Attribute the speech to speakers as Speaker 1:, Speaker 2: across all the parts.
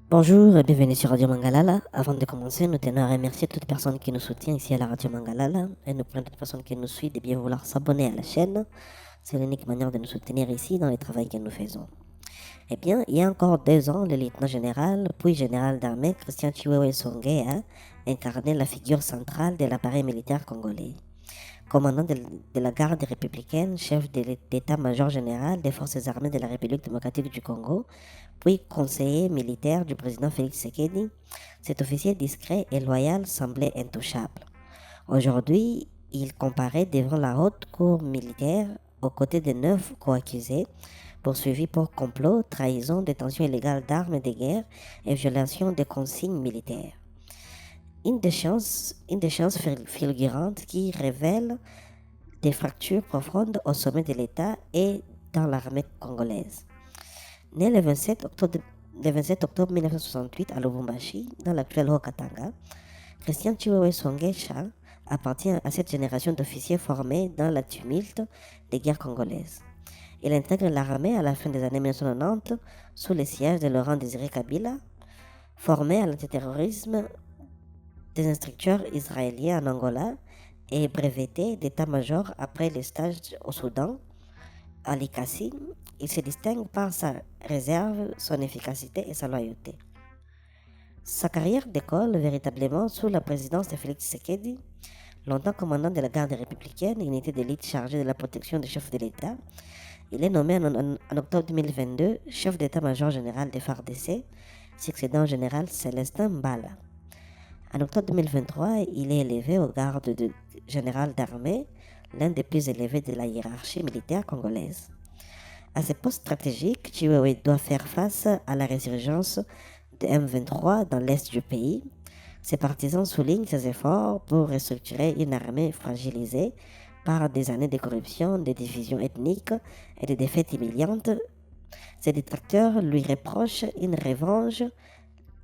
Speaker 1: Bonjour et bienvenue sur Radio Mangalala. Avant de commencer, nous tenons à remercier toute personne qui nous soutient ici à la Radio Mangalala et nous prions toute personne qui nous suit de bien vouloir s'abonner à la chaîne. C'est l'unique manière de nous soutenir ici dans le travail que nous faisons. Eh bien, il y a encore 2 ans, le lieutenant général, puis général d'armée Christian Chiwewe Songé a incarné la figure centrale de l'appareil militaire congolais. Commandant de la garde républicaine, chef de l'état-major général des forces armées de la République démocratique du Congo, puis conseiller militaire du président Félix Tshisekedi, cet officier discret et loyal semblait intouchable. Aujourd'hui, il comparaît devant la haute cour militaire aux côtés de 9 co-accusés poursuivis pour complot, trahison, détention illégale d'armes de guerre et violation des consignes militaires. Une des chances fulgurantes qui révèle des fractures profondes au sommet de l'État et dans l'armée congolaise. Né le 27 octobre 1968 à Lubumbashi, dans l'actuel Haut-Katanga, Christian Chiwewe Songesha appartient à cette génération d'officiers formés dans la tumulte des guerres congolaises. Il intègre l'armée à la fin des années 1990 sous le siège de Laurent Désiré Kabila, formé à l'antiterrorisme des instructeurs israéliens en Angola et breveté d'état-major après le stage au Soudan, à l'ICASI. Il se distingue par sa réserve, son efficacité et sa loyauté. Sa carrière décolle véritablement sous la présidence de Félix Tshisekedi, longtemps commandant de la garde républicaine, unité d'élite chargée de la protection des chefs de l'État. Il est nommé en octobre 2022 chef d'état-major général des FARDC, succédant au général Célestin Mbala. En octobre 2023, il est élevé au grade de général d'armée, l'un des plus élevés de la hiérarchie militaire congolaise. À ce poste stratégique, Chiwewe doit faire face à la résurgence de M23 dans l'est du pays. Ses partisans soulignent ses efforts pour restructurer une armée fragilisée par des années de corruption, de divisions ethniques et de défaites humiliantes. Ses détracteurs lui reprochent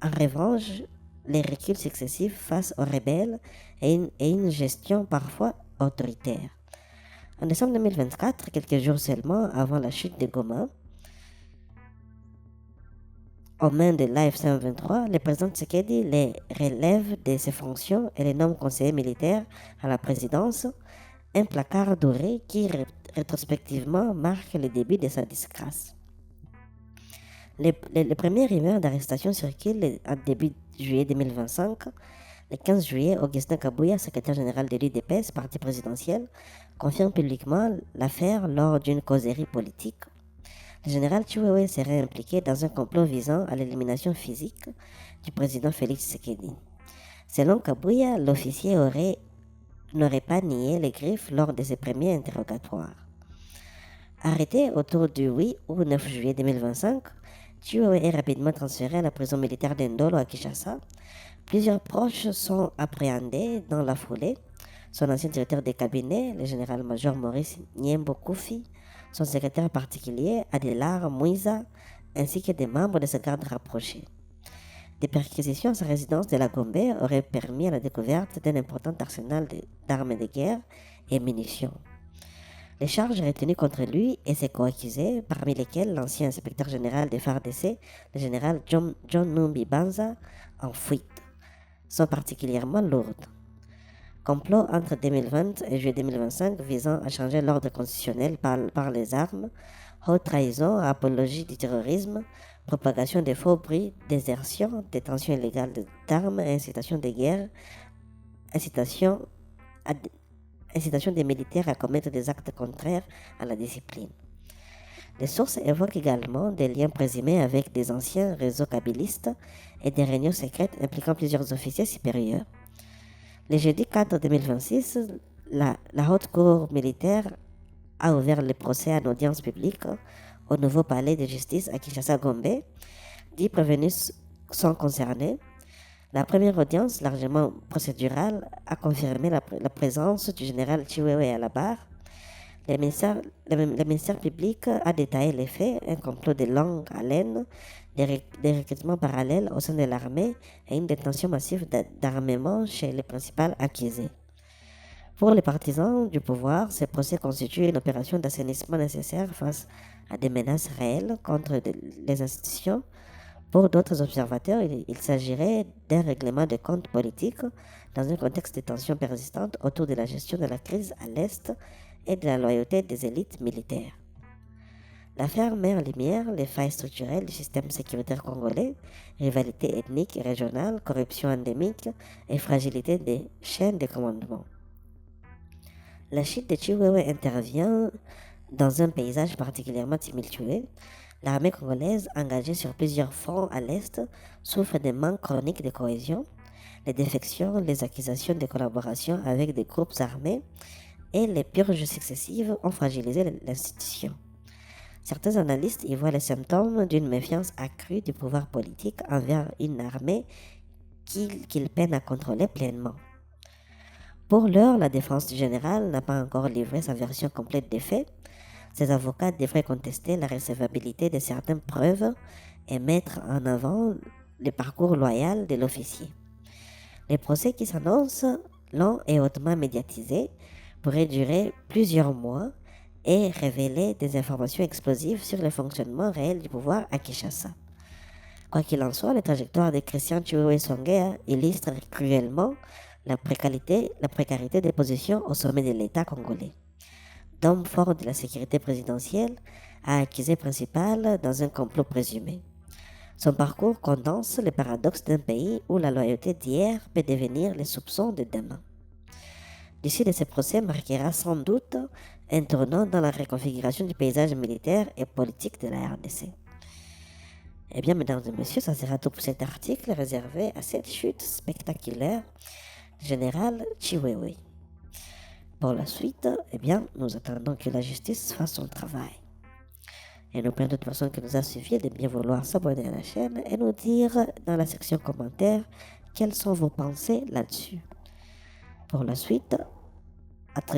Speaker 1: en revanche, les reculs successifs face aux rebelles et une gestion parfois autoritaire. En décembre 2024, quelques jours seulement avant la chute de Goma, aux mains de l'AFC-M23, le président Tshisekedi les relève de ses fonctions et les nomme conseiller militaire à la présidence, un placard doré qui rétrospectivement marque le début de sa disgrâce. Les premières rumeurs d'arrestation circulent en début juillet 2025. Le 15 juillet, Augustin Kabouya, secrétaire général de l'UDPS, parti présidentiel, confirme publiquement l'affaire lors d'une causerie politique. Le général Chiwewe serait impliqué dans un complot visant à l'élimination physique du président Félix Tshisekedi. Selon Kabouya, l'officier n'aurait pas nié les griffes lors de ses premiers interrogatoires. Arrêté autour du 8 ou 9 juillet 2025, Chiwewe est rapidement transféré à la prison militaire d'Endolo à Kinshasa. Plusieurs proches sont appréhendés dans la foulée. Son ancien directeur de cabinet, le général-major Maurice Niembo Koufi, son secrétaire particulier, Adelar Mouiza, ainsi que des membres de sa garde rapprochée. Des perquisitions à sa résidence de la Gombe auraient permis la découverte d'un important arsenal d'armes de guerre et munitions. Les charges retenues contre lui et ses co-accusés, parmi lesquels l'ancien inspecteur général des FARDC, le général John Numbi Banza, en fuite, sont particulièrement lourdes. Complot entre 2020 et juillet 2025 visant à changer l'ordre constitutionnel par les armes, haute trahison, apologie du terrorisme, propagation des faux bruits, désertion, détention illégale d'armes, incitation de guerre, incitation des militaires à commettre des actes contraires à la discipline. Les sources évoquent également des liens présumés avec des anciens réseaux kabylistes et des réunions secrètes impliquant plusieurs officiers supérieurs. Le jeudi 4 2026, la haute cour militaire a ouvert le procès en audience publique au nouveau palais de justice à Kinshasa-Gombe. 10 prévenus sont concernés. La première audience, largement procédurale, a confirmé la présence du général Chiwewe à la barre. Le ministère public a détaillé les faits, un complot de longue haleine, des recrutements parallèles au sein de l'armée et une détention massive d'armement chez les principaux accusés. Pour les partisans du pouvoir, ce procès constitue une opération d'assainissement nécessaire face à des menaces réelles contre les institutions Pour d'autres observateurs, il s'agirait d'un règlement de comptes politiques dans un contexte de tensions persistantes autour de la gestion de la crise à l'Est et de la loyauté des élites militaires. L'affaire met en lumière les failles structurelles du système sécuritaire congolais, rivalité ethnique et régionale, corruption endémique et fragilité des chaînes de commandement. La chute de Chiwewe intervient dans un paysage particulièrement tumultueux. L'armée congolaise, engagée sur plusieurs fronts à l'Est, souffre de manques chroniques de cohésion. Les défections, les accusations de collaboration avec des groupes armés et les purges successives ont fragilisé l'institution. Certains analystes y voient les symptômes d'une méfiance accrue du pouvoir politique envers une armée qu'il peine à contrôler pleinement. Pour l'heure, la défense du général n'a pas encore livré sa version complète des faits. Ses avocats devraient contester la recevabilité de certaines preuves et mettre en avant le parcours loyal de l'officier. Les procès qui s'annoncent, longs et hautement médiatisés, pourraient durer plusieurs mois et révéler des informations explosives sur le fonctionnement réel du pouvoir à Kinshasa. Quoi qu'il en soit, la trajectoire de Christian Chiwewe Songea illustre cruellement la précarité des positions au sommet de l'État congolais. D'homme fort de la sécurité présidentielle à accusé principal dans un complot présumé. Son parcours condense les paradoxes d'un pays où la loyauté d'hier peut devenir les soupçons de demain. L'issue de ce procès marquera sans doute un tournant dans la reconfiguration du paysage militaire et politique de la RDC. Eh bien, mesdames et messieurs, ça sera tout pour cet article réservé à cette chute spectaculaire du général Chiwewe. Pour la suite, eh bien, nous attendons que la justice fasse son travail. Et nous prions toute personne qui nous a suivis de bien vouloir s'abonner à la chaîne et nous dire dans la section commentaires quelles sont vos pensées là-dessus. Pour la suite,